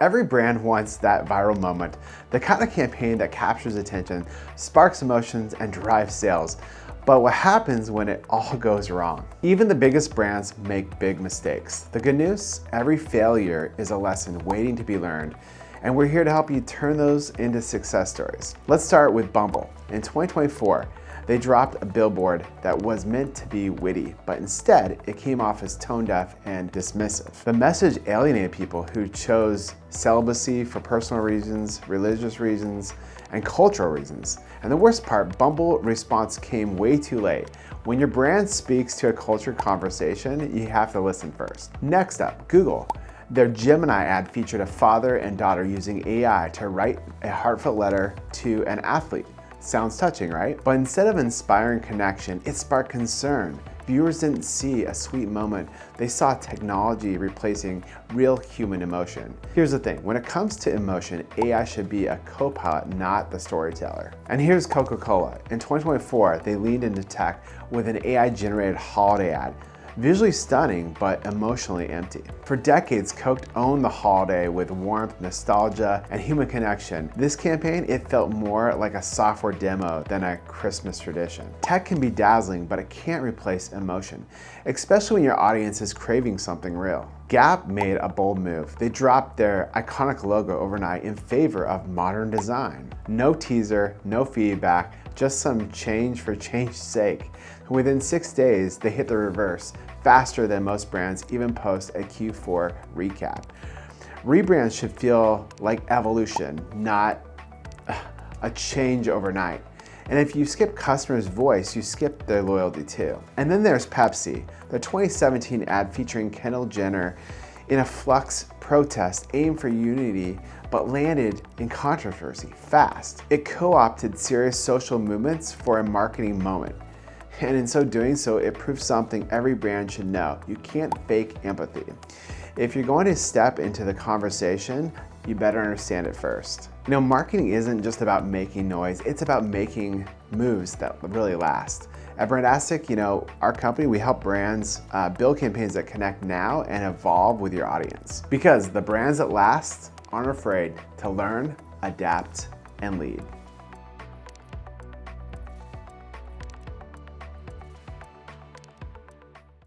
Every brand wants that viral moment, the kind of campaign that captures attention, sparks emotions, and drives sales. But what happens when it all goes wrong? Even the biggest brands make big mistakes. The good news? Every failure is a lesson waiting to be learned, and we're here to help you turn those into success stories. Let's start with Bumble. In 2024, they dropped a billboard that was meant to be witty, but instead it came off as tone deaf and dismissive. The message alienated people who chose celibacy for personal reasons, religious reasons, and cultural reasons. And the worst part, Bumble response came way too late. When your brand speaks to a culture conversation, you have to listen first. Next up, Google. Their Gemini ad featured a father and daughter using AI to write a heartfelt letter to an athlete. Sounds touching, right? But instead of inspiring connection, it sparked concern. Viewers didn't see a sweet moment. They saw technology replacing real human emotion. Here's the thing, when it comes to emotion, AI should be a co-pilot, not the storyteller. And here's Coca-Cola. In 2024, they leaned into tech with an AI-generated holiday ad. Visually stunning, but emotionally empty. For decades, Coke owned the holiday with warmth, nostalgia, and human connection. This campaign, it felt more like a software demo than a Christmas tradition. Tech can be dazzling, but it can't replace emotion, especially when your audience is craving something real. Gap made a bold move. They dropped their iconic logo overnight in favor of modern design. No teaser, no feedback, just some change for change's sake. Within 6 days, they hit the reverse, faster than most brands even post a Q4 recap. Rebrands should feel like evolution, not a change overnight. And if you skip customers' voice, you skip their loyalty too. And then there's Pepsi, their 2017 ad featuring Kendall Jenner in a flux protest aimed for unity but landed in controversy fast. It co-opted serious social movements for a marketing moment. And in so doing so, it proves something every brand should know. You can't fake empathy. If you're going to step into the conversation, you better understand it first. You know, marketing isn't just about making noise, it's about making moves that really last. At Brandastic, our company, we help brands build campaigns that connect now and evolve with your audience. Because the brands that last aren't afraid to learn, adapt, and lead.